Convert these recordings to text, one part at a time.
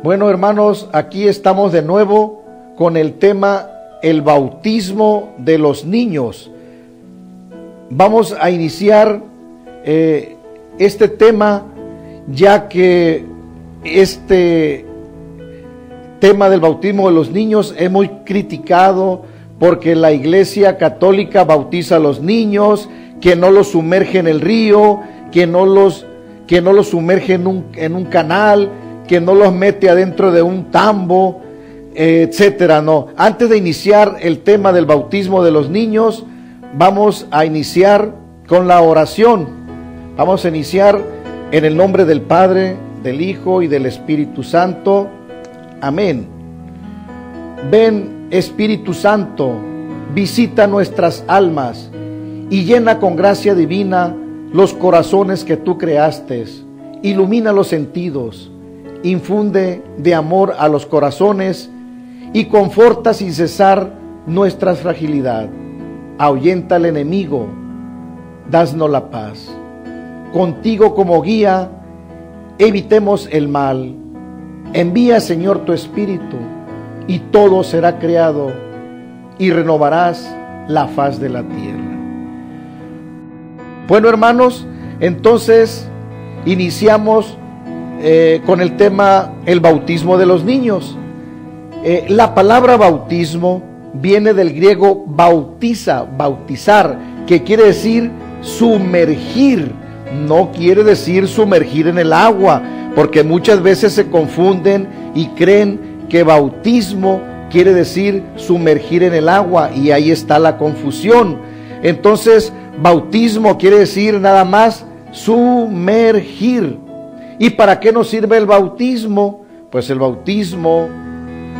Bueno, hermanos, aquí estamos de nuevo con el tema el bautismo de los niños. Vamos a iniciar este tema, ya que este tema del bautismo de los niños es muy criticado porque la Iglesia Católica bautiza a los niños, que no los sumerge en el río, que no los sumerge en un canal, que no los mete adentro de un tambo, etcétera. No, antes de iniciar el tema del bautismo de los niños, vamos a iniciar con la oración. Vamos a iniciar en el nombre del Padre, del Hijo y del Espíritu Santo. Amén. Ven, Espíritu Santo, visita nuestras almas y llena con gracia divina los corazones que tú creaste. Ilumina los sentidos, infunde de amor a los corazones y conforta sin cesar nuestra fragilidad. Ahuyenta al enemigo, dasnos la paz. Contigo como guía, evitemos el mal. Envía, Señor, tu Espíritu, y todo será creado, y renovarás la faz de la tierra. Bueno, hermanos, entonces iniciamos con el tema el bautismo de los niños. La palabra bautismo viene del griego bautiza, bautizar, que quiere decir sumergir. No quiere decir sumergir en el agua, porque muchas veces se confunden y creen que bautismo quiere decir sumergir en el agua, y ahí está la confusión. Entonces, bautismo quiere decir nada más sumergir. ¿Y para qué nos sirve el bautismo? Pues el bautismo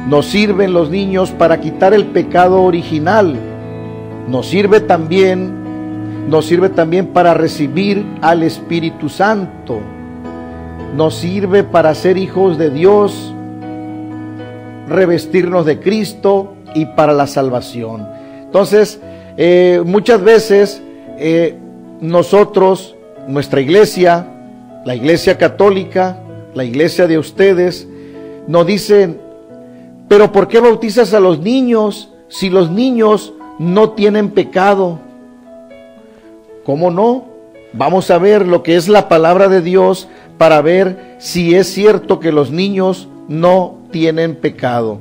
nos sirve en los niños para quitar el pecado original. Nos sirve también para recibir al Espíritu Santo. Nos sirve para ser hijos de Dios, revestirnos de Cristo y para la salvación. Entonces, muchas veces nosotros, nuestra iglesia, la Iglesia Católica, la iglesia de ustedes, nos dicen: pero ¿por qué bautizas a los niños si los niños no tienen pecado? ¿Cómo no? Vamos a ver lo que es la palabra de Dios para ver si es cierto que los niños no tienen pecado.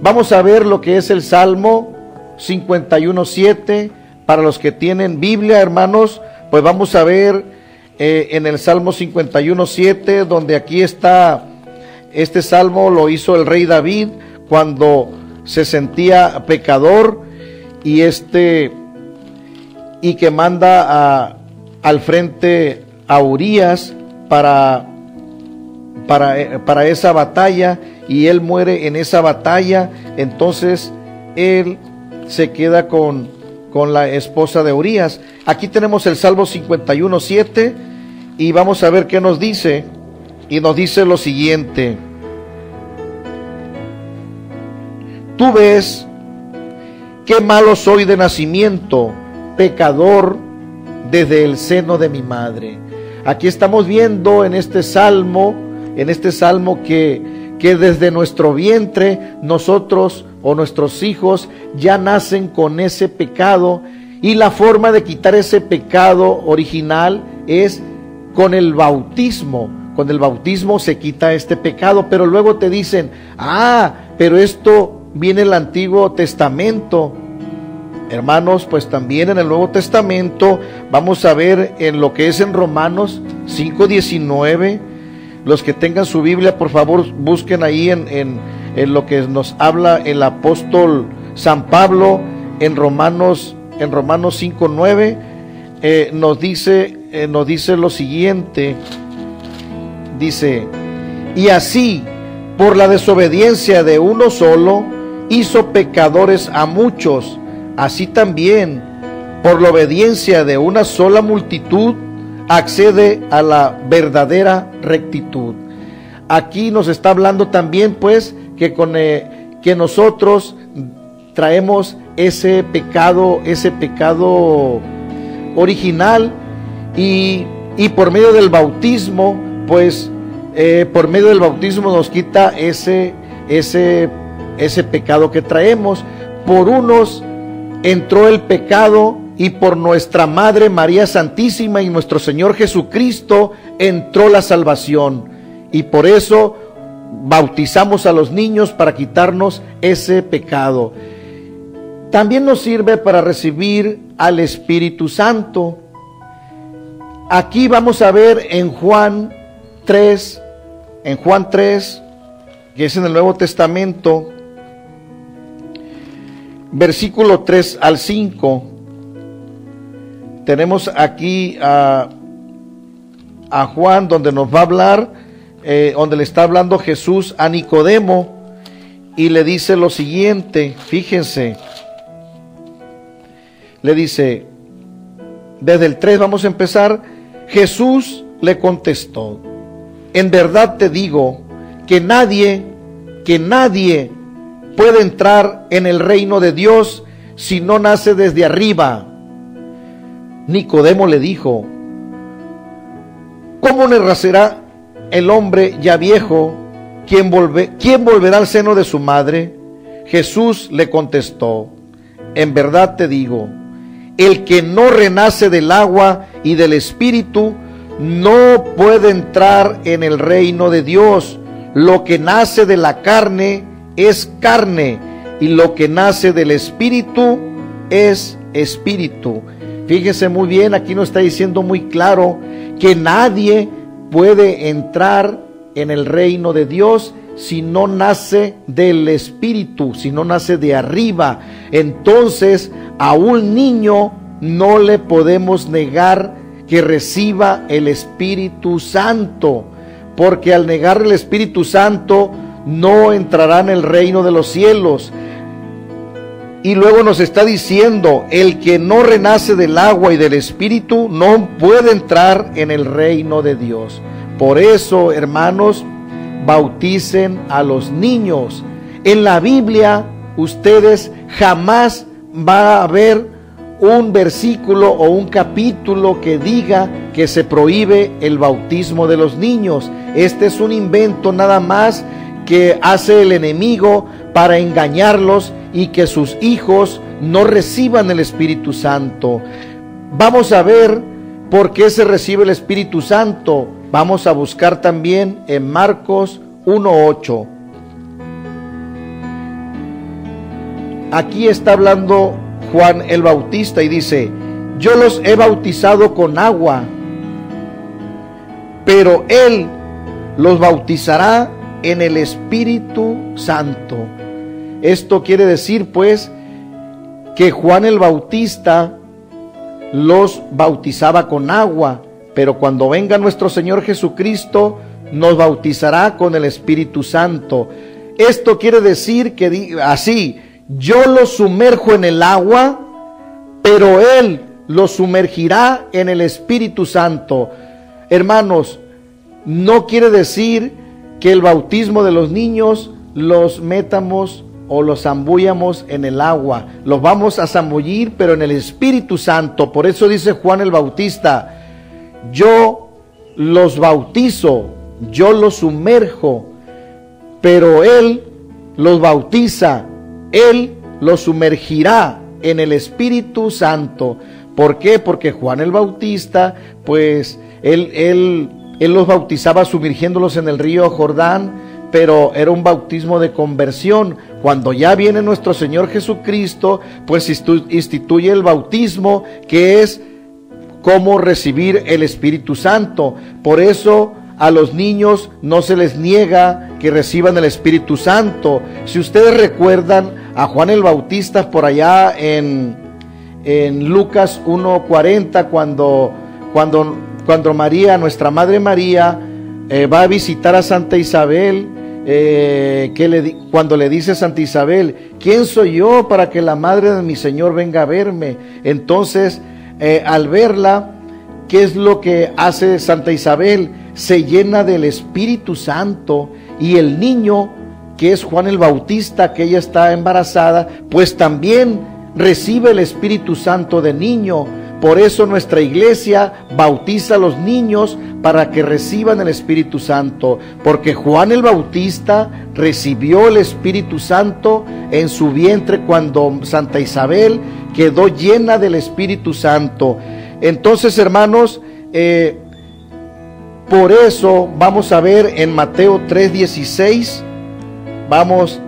Vamos a ver lo que es el Salmo 51:7. Para los que tienen Biblia, hermanos, pues vamos a ver en el Salmo 51:7, donde aquí está, este salmo lo hizo el rey David cuando se sentía pecador, y que manda al frente a Urías para esa batalla, y él muere en esa batalla. Entonces él se queda con la esposa de Urías. Aquí tenemos el Salmo 51:7 y vamos a ver qué nos dice. Y nos dice lo siguiente: tú ves qué malo soy de nacimiento, pecador desde el seno de mi madre. Aquí estamos viendo en este salmo que desde nuestro vientre nosotros o nuestros hijos ya nacen con ese pecado, y la forma de quitar ese pecado original es con el bautismo. Con el bautismo se quita este pecado, pero luego te dicen: pero esto viene en el Antiguo Testamento. Hermanos, pues también en el Nuevo Testamento vamos a ver en lo que es en Romanos 5:19. Los que tengan su Biblia, por favor, busquen ahí en lo que nos habla el apóstol San Pablo en Romanos 5:9. Nos dice lo siguiente. Dice: y así, por la desobediencia de uno solo, hizo pecadores a muchos. Así también, por la obediencia de una sola multitud, accede a la verdadera rectitud. Aquí nos está hablando también, pues, que nosotros traemos ese pecado original, y por medio del bautismo, pues por medio del bautismo nos quita ese pecado que traemos. Por unos entró el pecado, y por nuestra Madre María Santísima y nuestro Señor Jesucristo entró la salvación, y por eso bautizamos a los niños, para quitarnos ese pecado. También nos sirve para recibir al Espíritu Santo. Aquí vamos a ver en Juan 3, que es en el Nuevo Testamento, versículo 3 al 5. Tenemos aquí a Juan, donde nos va a hablar, donde le está hablando Jesús a Nicodemo, y le dice lo siguiente. Fíjense, le dice, desde el 3 vamos a empezar. Jesús le contestó: en verdad te digo que nadie puede entrar en el reino de Dios si no nace desde arriba. Nicodemo le dijo: ¿cómo nacerá el hombre ya viejo? ¿Quién volverá al seno de su madre? Jesús le contestó: en verdad te digo, el que no renace del agua y del Espíritu no puede entrar en el reino de Dios. Lo que nace de la carne es carne, y lo que nace del Espíritu es espíritu. Fíjese muy bien, aquí nos está diciendo muy claro que nadie puede entrar en el reino de Dios si no nace del Espíritu, si no nace de arriba. Entonces, a un niño no le podemos negar que reciba el Espíritu Santo, porque al negar el Espíritu Santo no entrará en el reino de los cielos. Y luego nos está diciendo: el que no renace del agua y del Espíritu no puede entrar en el reino de Dios. Por eso, hermanos, bauticen a los niños. En la Biblia, ustedes jamás va a haber un versículo o un capítulo que diga que se prohíbe el bautismo de los niños. Este es un invento nada más que hace el enemigo para engañarlos y que sus hijos no reciban el Espíritu Santo. Vamos a ver por qué se recibe el Espíritu Santo. Vamos a buscar también en Marcos 1:8. Aquí está hablando Juan el Bautista y dice: yo los he bautizado con agua, pero Él los bautizará en el Espíritu Santo. Esto quiere decir pues que Juan el Bautista los bautizaba con agua, pero cuando venga nuestro Señor Jesucristo nos bautizará con el Espíritu Santo. Esto quiere decir que así: yo los sumerjo en el agua, pero Él los sumergirá en el Espíritu Santo. Hermanos, no quiere decir que el bautismo de los niños los metamos o los zambullamos en el agua. Los vamos a zambullir, pero en el Espíritu Santo. Por eso dice Juan el Bautista: yo los bautizo, yo los sumerjo, pero Él los bautiza, Él los sumergirá en el Espíritu Santo. ¿Por qué? Porque Juan el Bautista, pues, él los bautizaba sumergiéndolos en el río Jordán, pero era un bautismo de conversión. Cuando ya viene nuestro Señor Jesucristo, pues instituye el bautismo, que es cómo recibir el Espíritu Santo. Por eso a los niños no se les niega que reciban el Espíritu Santo. Si ustedes recuerdan a Juan el Bautista por allá en Lucas 1:40, cuando María, nuestra Madre María, va a visitar a Santa Isabel, cuando le dice a Santa Isabel: ¿quién soy yo para que la madre de mi Señor venga a verme? Entonces, al verla, ¿qué es lo que hace Santa Isabel? Se llena del Espíritu Santo, y el niño, que es Juan el Bautista, que ella está embarazada, pues también recibe el Espíritu Santo de niño. Por eso nuestra iglesia bautiza a los niños para que reciban el Espíritu Santo, porque Juan el Bautista recibió el Espíritu Santo en su vientre cuando Santa Isabel quedó llena del Espíritu Santo. Entonces, hermanos, por eso vamos a ver en Mateo 3:16, vamos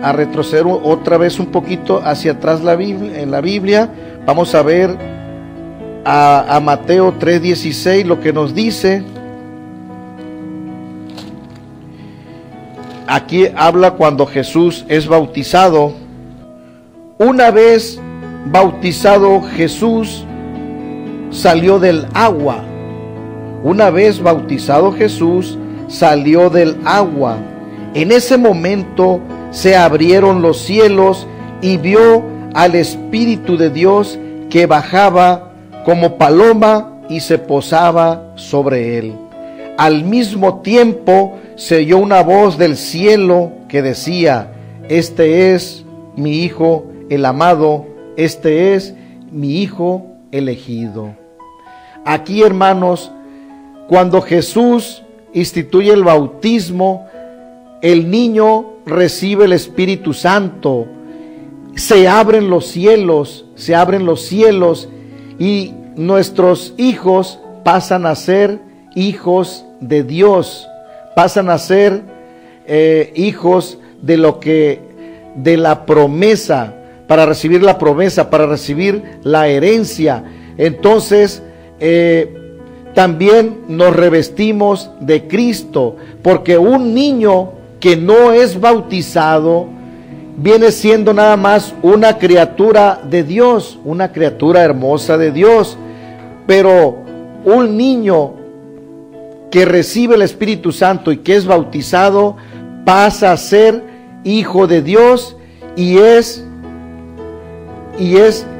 a retroceder otra vez un poquito hacia atrás en la Biblia. Vamos a ver a Mateo 3:16 lo que nos dice. Aquí habla cuando Jesús es bautizado. Una vez bautizado Jesús, salió del agua. Una vez bautizado Jesús, salió del agua. En ese momento se abrieron los cielos y vio al Espíritu de Dios que bajaba como paloma y se posaba sobre él. Al mismo tiempo se oyó una voz del cielo que decía: este es mi Hijo el amado, este es mi Hijo elegido. Aquí, hermanos, cuando Jesús instituye el bautismo, el niño recibe el Espíritu Santo. Se abren los cielos y nuestros hijos pasan a ser hijos de Dios, pasan a ser hijos de la promesa, para recibir la promesa, para recibir la herencia. Entonces, también nos revestimos de Cristo, porque un niño que no es bautizado viene siendo nada más una criatura de Dios, una criatura hermosa de Dios. Pero un niño que recibe el Espíritu Santo y que es bautizado pasa a ser hijo de Dios y es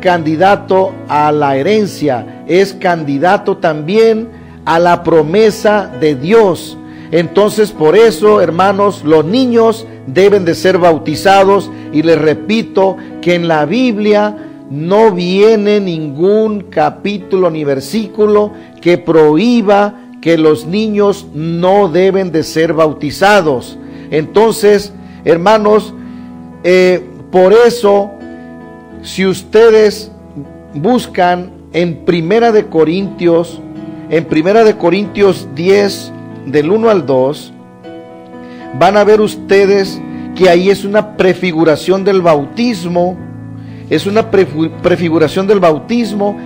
candidato a la herencia, es candidato también a la promesa de Dios. Entonces, por eso, hermanos, los niños deben de ser bautizados, y les repito que en la Biblia no viene ningún capítulo ni versículo que prohíba que los niños no deben de ser bautizados. Entonces, hermanos, por eso, si ustedes buscan en Primera de Corintios 10, del 1 al 2, van a ver ustedes que ahí es una prefiguración del bautismo, es una prefiguración del bautismo,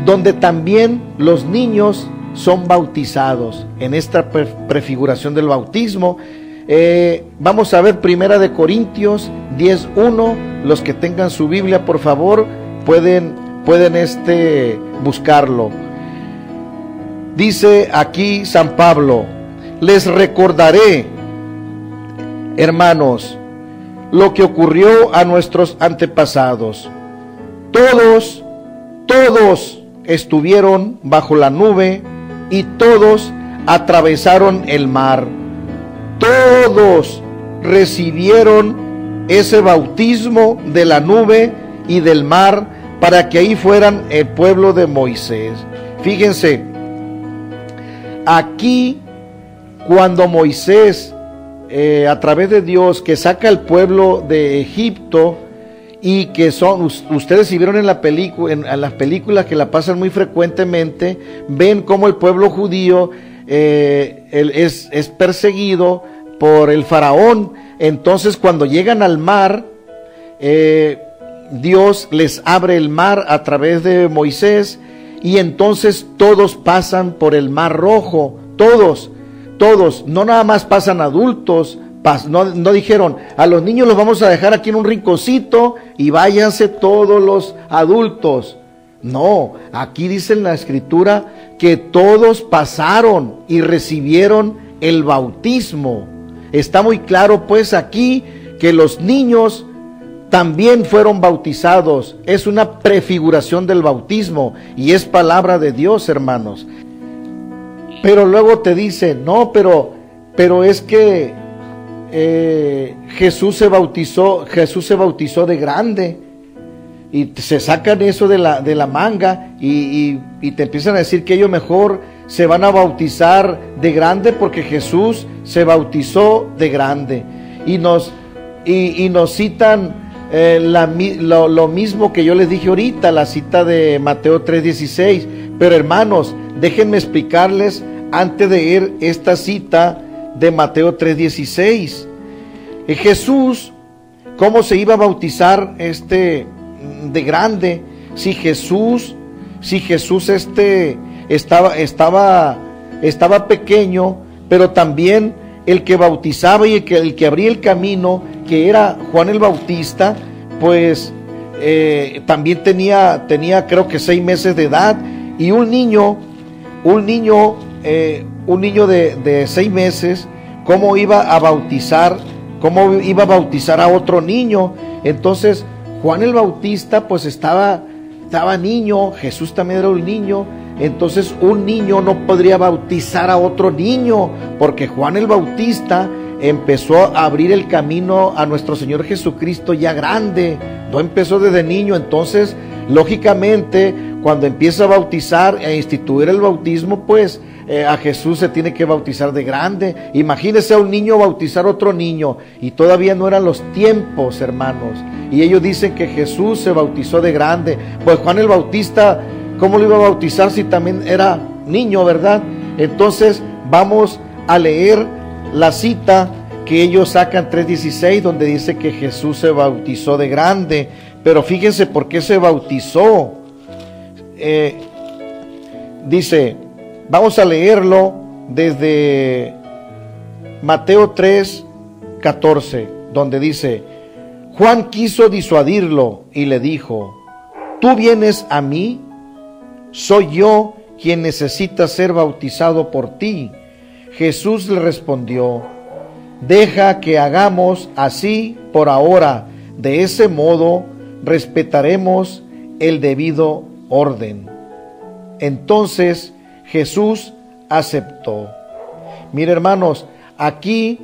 donde también los niños son bautizados. En esta prefiguración del bautismo, vamos a ver Primera de Corintios 10:1. Los que tengan su Biblia, por favor, pueden buscarlo. Dice aquí San Pablo: les recordaré, hermanos, lo que ocurrió a nuestros antepasados. Todos estuvieron bajo la nube y todos atravesaron el mar. Todos recibieron ese bautismo de la nube y del mar para que ahí fueran el pueblo de Moisés. Fíjense, aquí cuando Moisés, a través de Dios, que saca al pueblo de Egipto, y que son, ustedes si vieron en las películas que la pasan muy frecuentemente, ven cómo el pueblo judío es perseguido por el faraón. Entonces, cuando llegan al mar, Dios les abre el mar a través de Moisés, y entonces todos pasan por el mar rojo, todos, no nada más pasan adultos. No dijeron: a los niños los vamos a dejar aquí en un rinconcito y váyanse todos los adultos. No, aquí dice en la Escritura que todos pasaron y recibieron el bautismo. Está muy claro pues aquí que los niños también fueron bautizados. Es una prefiguración del bautismo y es palabra de Dios, hermanos. Pero luego te dice: no, pero es que Jesús se bautizó de grande. y se sacan eso de la manga y te empiezan a decir que ellos mejor se van a bautizar de grande porque Jesús se bautizó de grande. Y nos citan lo mismo que yo les dije ahorita, la cita de Mateo 3:16. Pero hermanos, déjenme explicarles antes de ir esta cita de Mateo 3:16. Jesús, ¿cómo se iba a bautizar de grande? Si Jesús estaba pequeño, pero también el que bautizaba y el que abría el camino, que era Juan el Bautista, pues también tenía creo que 6 meses de edad. Y un niño de 6 meses, ¿cómo iba a bautizar a otro niño? Entonces Juan el Bautista pues estaba niño, Jesús también era un niño. Entonces un niño no podría bautizar a otro niño, porque Juan el Bautista empezó a abrir el camino a nuestro Señor Jesucristo ya grande, no empezó desde niño. Entonces lógicamente cuando empieza a bautizar e instituir el bautismo, pues a Jesús se tiene que bautizar de grande. Imagínese a un niño bautizar a otro niño, y todavía no eran los tiempos, hermanos, y ellos dicen que Jesús se bautizó de grande. Pues Juan el Bautista, ¿cómo lo iba a bautizar si también era niño, verdad? Entonces vamos a leer la cita que ellos sacan, 3:16, donde dice que Jesús se bautizó de grande. Pero fíjense por qué se bautizó. Dice, vamos a leerlo desde Mateo 3:14, donde dice: Juan quiso disuadirlo y le dijo: ¿tú vienes a mí? ¿Soy yo quien necesita ser bautizado por ti? Jesús le respondió: deja que hagamos así por ahora. De ese modo respetaremos el debido orden. Entonces Jesús aceptó. Mire, hermanos, aquí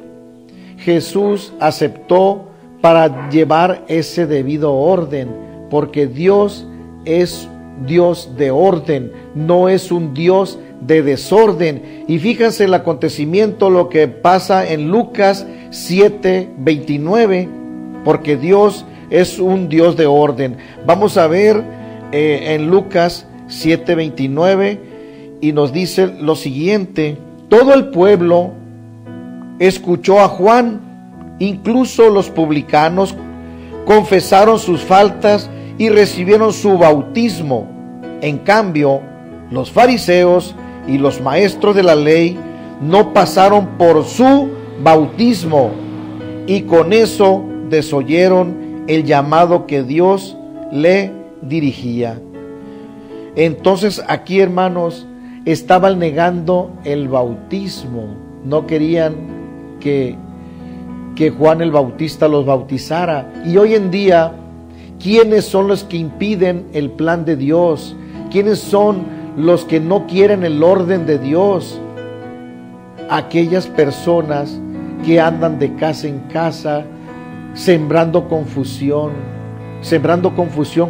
Jesús aceptó para llevar ese debido orden, porque Dios es Dios de orden, no es un Dios de desorden. Y fíjense el acontecimiento, lo que pasa en Lucas 7:29, porque Dios es un Dios de orden. Vamos a ver en Lucas 7:29, y nos dice lo siguiente: todo el pueblo escuchó a Juan, incluso los publicanos confesaron sus faltas y recibieron su bautismo. En cambio, los fariseos y los maestros de la ley no pasaron por su bautismo, y con eso desoyeron el llamado que Dios le dirigía. Entonces aquí, hermanos, estaban negando el bautismo. No querían que Juan el Bautista los bautizara. Y hoy en día, ¿quiénes son los que impiden el plan de Dios? ¿Quiénes son los que no quieren el orden de Dios? Aquellas personas que andan de casa en casa sembrando confusión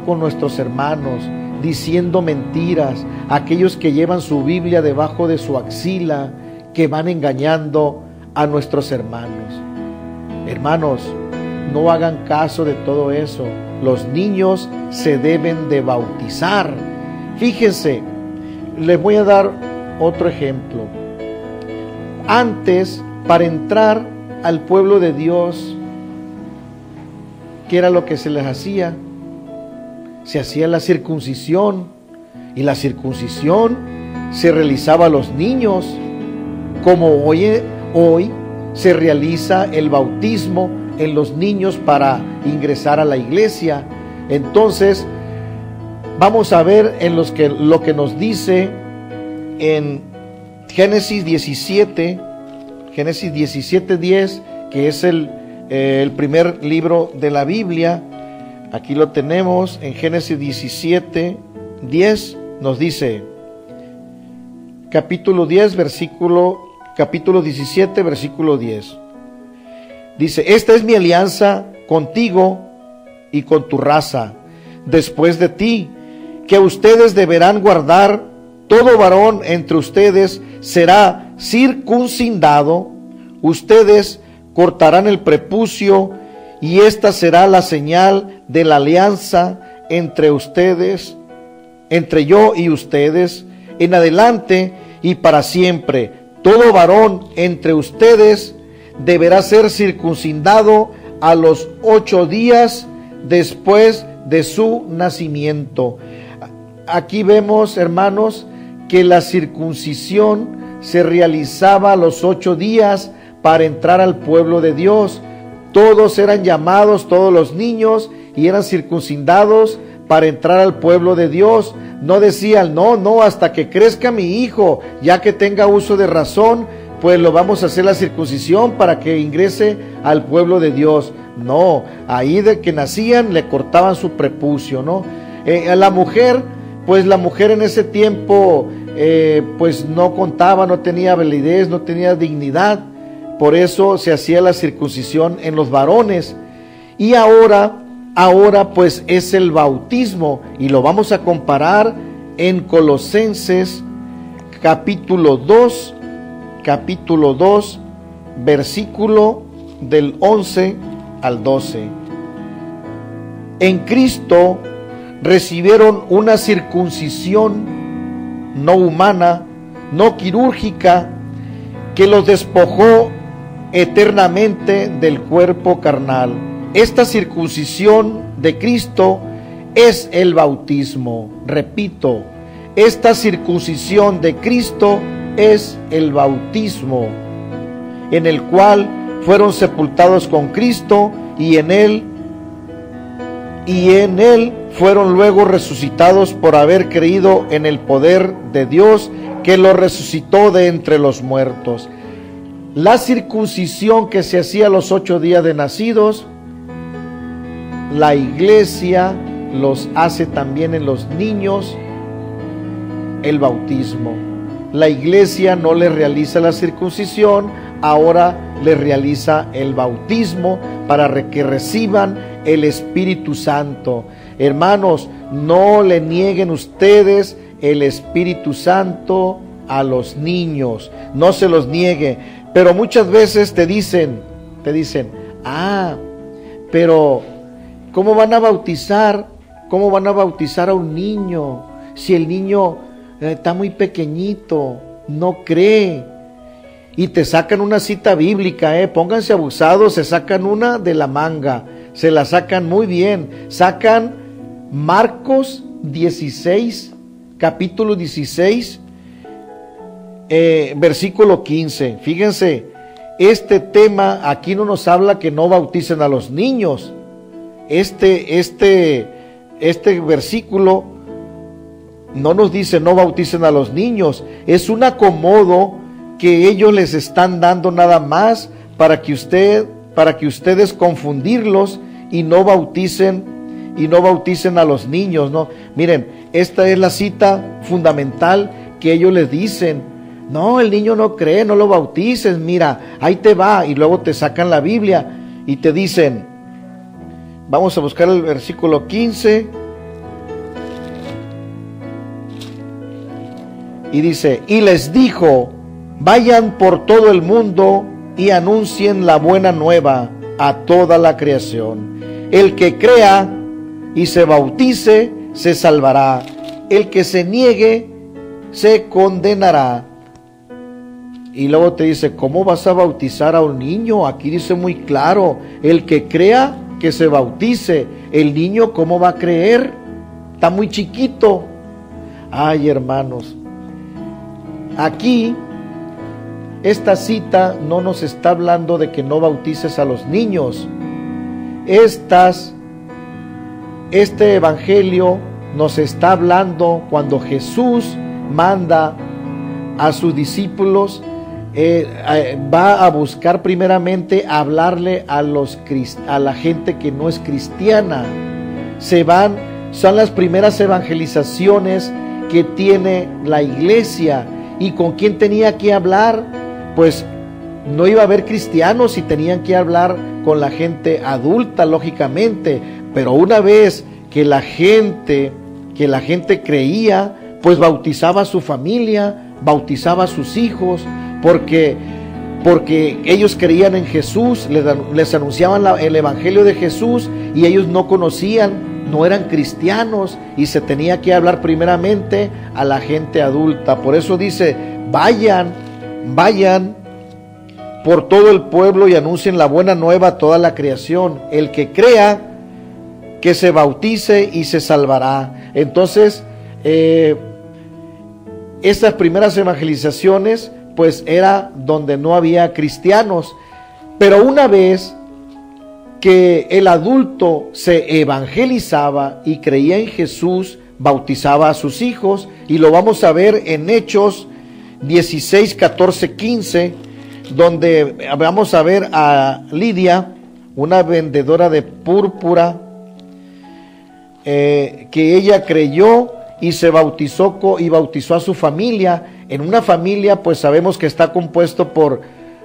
con nuestros hermanos, diciendo mentiras, aquellos que llevan su Biblia debajo de su axila, que van engañando a nuestros hermanos. Hermanos, no hagan caso de todo eso. Los niños se deben de bautizar. Fíjense, les voy a dar otro ejemplo. Antes, para entrar al pueblo de Dios, ¿qué era lo que se les hacía? Se hacía la circuncisión, y la circuncisión se realizaba a los niños, como hoy se realiza el bautismo en los niños para ingresar a la iglesia. Entonces vamos a ver lo que nos dice en Génesis 17:10, que es el primer libro de la Biblia. Aquí lo tenemos en Génesis 17:10. Nos dice, capítulo 17, versículo 10. Dice: esta es mi alianza contigo y con tu raza, después de ti, que ustedes deberán guardar. Todo varón entre ustedes será circuncidado. Ustedes cortarán el prepucio, y esta será la señal de la alianza entre ustedes, entre yo y ustedes, en adelante y para siempre. Todo varón entre ustedes deberá ser circuncidado a los 8 días después de su nacimiento. Aquí vemos, hermanos, que la circuncisión se realizaba a los 8 días para entrar al pueblo de Dios. Todos eran llamados, todos los niños, y eran circuncidados para entrar al pueblo de Dios. No decían, no, hasta que crezca mi hijo, ya que tenga uso de razón, pues lo vamos a hacer la circuncisión para que ingrese al pueblo de Dios. No, ahí de que nacían le cortaban su prepucio, ¿no? A la mujer, pues la mujer en ese tiempo, pues no contaba, no tenía validez, no tenía dignidad. Por eso se hacía la circuncisión en los varones. Y ahora pues es el bautismo, y lo vamos a comparar en Colosenses capítulo 2, versículo del 11 al 12. En Cristo recibieron una circuncisión no humana, no quirúrgica, que los despojó eternamente del cuerpo carnal. Esta circuncisión de Cristo es el bautismo. Repito, esta circuncisión de Cristo es el bautismo, en el cual fueron sepultados con Cristo, y en él fueron luego resucitados por haber creído en el poder de Dios que lo resucitó de entre los muertos. La circuncisión que se hacía a los 8 días de nacidos, la iglesia los hace también en los niños, el bautismo. La iglesia no les realiza la circuncisión, ahora les realiza el bautismo para que reciban el Espíritu Santo. Hermanos, no le nieguen ustedes el Espíritu Santo a los niños, no se los niegue. Pero muchas veces te dicen, pero ¿cómo van a bautizar? ¿Cómo van a bautizar a un niño si el niño está muy pequeñito, no cree? Y te sacan una cita bíblica, pónganse abusados, se sacan una de la manga, se la sacan muy bien, sacan Marcos 16, capítulo 16, versículo 15. Fíjense, este tema aquí no nos habla que no bauticen a los niños. Este versículo no nos dice no bauticen a los niños, es un acomodo que ellos les están dando nada más para que ustedes confundirlos y no bauticen a los niños, ¿no? Miren, esta es la cita fundamental que ellos les dicen. No, el niño no cree, no lo bautices, mira, ahí te va. Y luego te sacan la Biblia y te dicen, vamos a buscar el versículo 15. Y dice, y les dijo, vayan por todo el mundo y anuncien la buena nueva a toda la creación. El que crea y se bautice, se salvará. El que se niegue, se condenará. Y luego te dice, ¿cómo vas a bautizar a un niño? Aquí dice muy claro, el que crea, que se bautice. El niño, ¿cómo va a creer? Está muy chiquito. Ay, hermanos, aquí esta cita no nos está hablando de que no bautices a los niños. Este evangelio nos está hablando cuando Jesús manda a sus discípulos, va a buscar primeramente hablarle a la gente que no es cristiana. Son las primeras evangelizaciones que tiene la iglesia. ¿Y con quién tenía que hablar? Pues no iba a haber cristianos y tenían que hablar con la gente adulta, lógicamente. Pero una vez la gente creía, pues bautizaba a su familia, bautizaba a sus hijos, porque ellos creían en Jesús, les anunciaban el evangelio de Jesús, y ellos no conocían, no eran cristianos, y se tenía que hablar primeramente a la gente adulta. Por eso dice: vayan por todo el pueblo y anuncien la buena nueva a toda la creación. El que crea, que se bautice y se salvará. Entonces, estas primeras evangelizaciones, pues era donde no había cristianos. Pero una vez que el adulto se evangelizaba y creía en Jesús, bautizaba a sus hijos, y lo vamos a ver en Hechos 16, 14, 15, donde vamos a ver a Lidia, una vendedora de púrpura, que ella creyó y se bautizó y bautizó a su familia. En una familia, pues sabemos que está compuesto por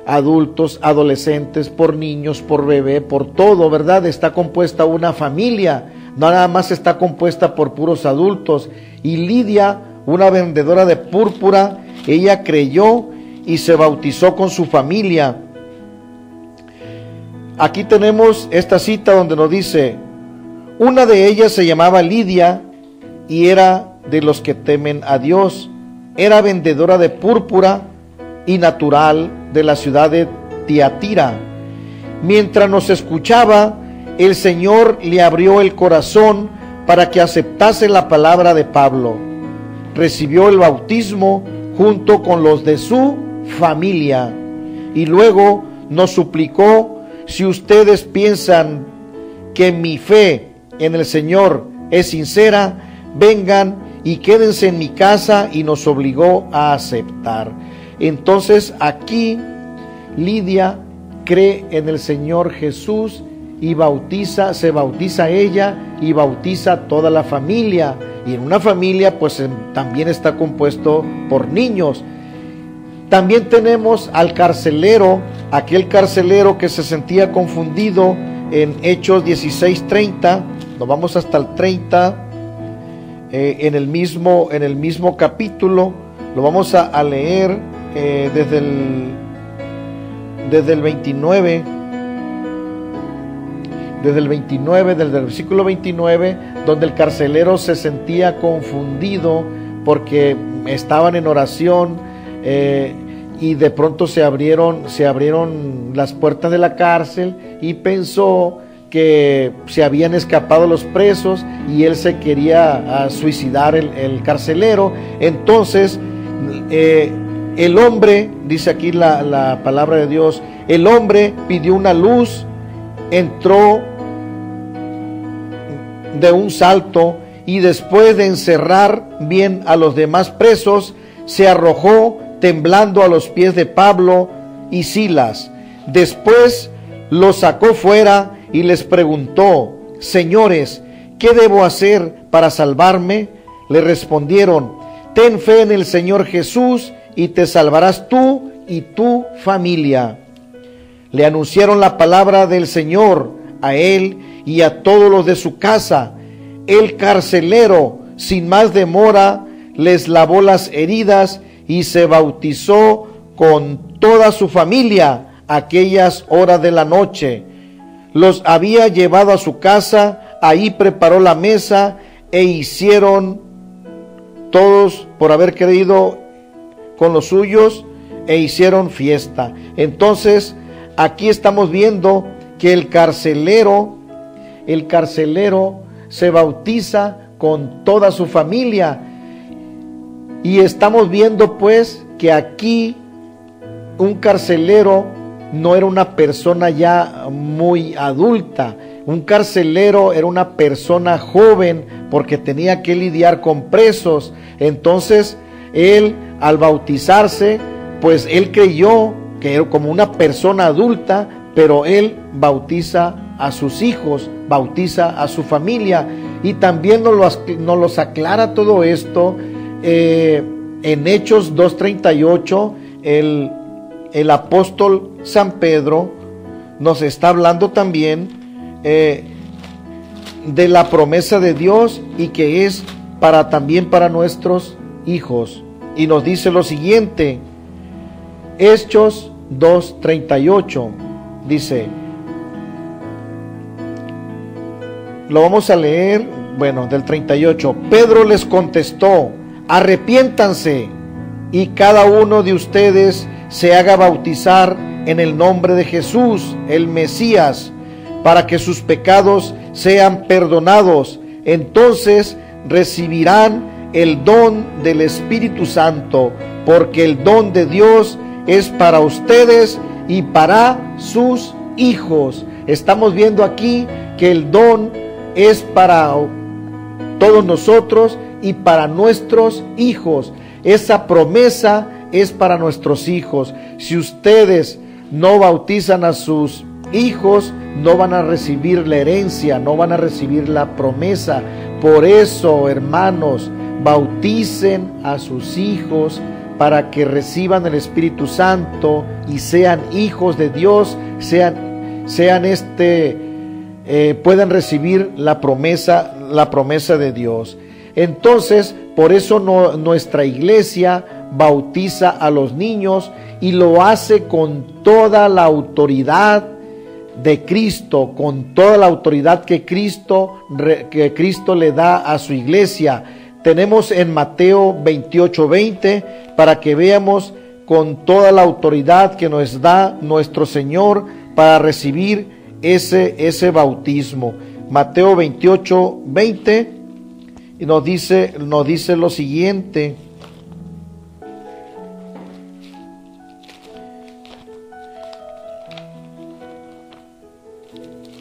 adultos, adolescentes, por niños, por bebé, por todo, ¿verdad? Está compuesta una familia, no nada más está compuesta por puros adultos. Y Lidia, una vendedora de púrpura, ella creyó y se bautizó con su familia. Aquí tenemos esta cita donde nos dice: una de ellas se llamaba Lidia y era de los que temen a Dios. Era vendedora de púrpura y natural de la ciudad de Tiatira. Mientras nos escuchaba, el Señor le abrió el corazón para que aceptase la palabra de Pablo. Recibió el bautismo junto con los de su familia, y luego nos suplicó: si ustedes piensan que mi fe en el Señor es sincera, vengan y quédense en mi casa, y nos obligó a aceptar. Entonces aquí Lidia cree en el Señor Jesús y se bautiza ella y bautiza a toda la familia. Y en una familia pues también está compuesto por niños. También tenemos al carcelero, aquel carcelero que se sentía confundido, en Hechos 16:30, nos vamos hasta el 30, en el mismo capítulo, lo vamos a leer desde el 29, desde el versículo 29, donde el carcelero se sentía confundido porque estaban en oración, y de pronto se abrieron las puertas de la cárcel, y pensó que se habían escapado los presos y él se quería suicidar, el carcelero. Entonces el hombre, dice aquí la palabra de Dios, el hombre pidió una luz, entró de un salto, y después de encerrar bien a los demás presos, se arrojó temblando a los pies de Pablo y Silas. Después los sacó fuera y les preguntó: señores, ¿qué debo hacer para salvarme? Le respondieron: ten fe en el Señor Jesús y te salvarás tú y tu familia. Le anunciaron la palabra del Señor a él y a todos los de su casa. El carcelero, sin más demora, les lavó las heridas y se bautizó con toda su familia aquellas horas de la noche. Los había llevado a su casa, ahí preparó la mesa, e hicieron todos, por haber creído con los suyos, e hicieron fiesta. Entonces aquí estamos viendo que el carcelero se bautiza con toda su familia, y estamos viendo pues que aquí un carcelero no era una persona ya muy adulta. Un carcelero era una persona joven porque tenía que lidiar con presos. Entonces él, al bautizarse, pues él creyó que era como una persona adulta, pero él bautiza a sus hijos, bautiza a su familia. Y también nos los aclara todo esto en Hechos 2:38. El apóstol San Pedro nos está hablando también de la promesa de Dios y que es también para nuestros hijos. Y nos dice lo siguiente, Hechos 2:38, dice, lo vamos a leer, del 38. Pedro les contestó, arrepiéntanse y cada uno de ustedes se haga bautizar en el nombre de Jesús, el Mesías, para que sus pecados sean perdonados. Entonces recibirán el don del Espíritu Santo, porque el don de Dios es para ustedes y para sus hijos. Estamos viendo aquí que el don es para todos nosotros y para nuestros hijos. Esa promesa es para nuestros hijos. Si ustedes no bautizan a sus hijos, no van a recibir la herencia, no van a recibir la promesa. Por eso, hermanos, bauticen a sus hijos para que reciban el Espíritu Santo y sean hijos de Dios, puedan recibir la promesa de Dios. Entonces, por eso nuestra iglesia bautiza a los niños y lo hace con toda la autoridad de Cristo, con toda la autoridad que Cristo le da a su iglesia. Tenemos en Mateo 28:20 para que veamos con toda la autoridad que nos da nuestro Señor para recibir ese bautismo. Mateo 28:20 y nos dice lo siguiente.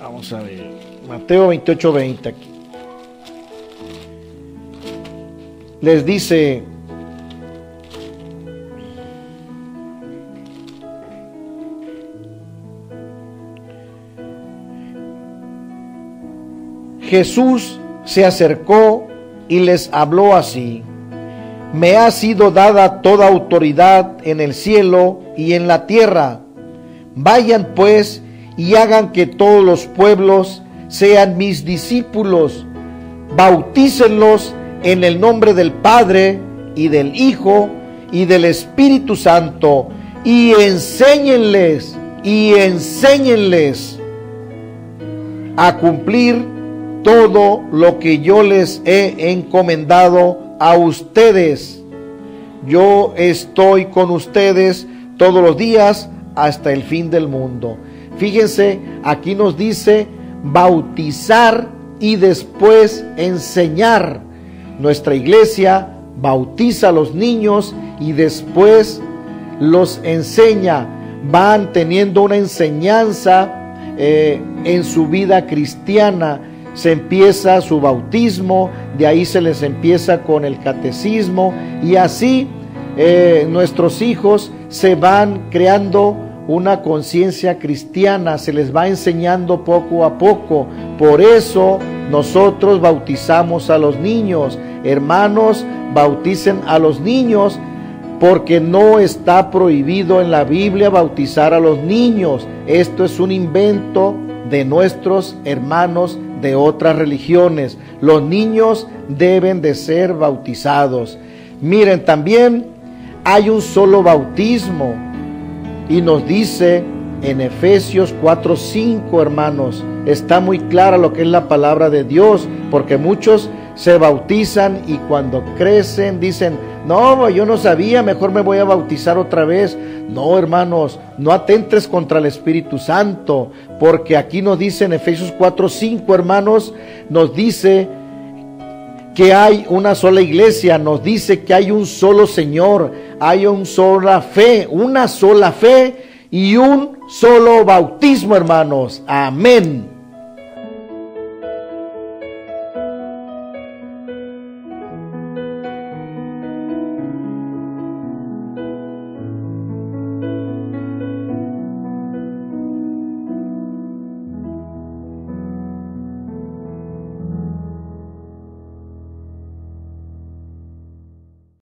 Vamos a ver, Mateo 28:20 aquí. Les dice, Jesús se acercó y les habló así: me ha sido dada toda autoridad en el cielo y en la tierra. Vayan pues y hagan que todos los pueblos sean mis discípulos. Bautícenlos en el nombre del Padre y del Hijo y del Espíritu Santo, y enséñenles a cumplir todo lo que yo les he encomendado a ustedes. Yo estoy con ustedes todos los días hasta el fin del mundo. Fíjense, aquí nos dice bautizar y después enseñar. Nuestra iglesia bautiza a los niños y después los enseña. Van teniendo una enseñanza en su vida cristiana. Se empieza su bautismo, de ahí se les empieza con el catecismo, y así nuestros hijos se van creando una conciencia cristiana, se les va enseñando poco a poco. Por eso nosotros bautizamos a los niños. Hermanos, bauticen a los niños, porque no está prohibido en la Biblia bautizar a los niños. Esto es un invento de nuestros hermanos de otras religiones. Los niños deben de ser bautizados. Miren, también hay un solo bautismo, y nos dice en Efesios 4:5, hermanos, está muy clara lo que es la palabra de Dios, porque muchos se bautizan y cuando crecen dicen: no, yo no sabía, mejor me voy a bautizar otra vez. No, hermanos, no atentes contra el Espíritu Santo, porque aquí nos dice en Efesios 4:5, hermanos, nos dice que hay una sola iglesia, nos dice que hay un solo Señor, hay una sola fe y un solo bautismo, hermanos. Amén.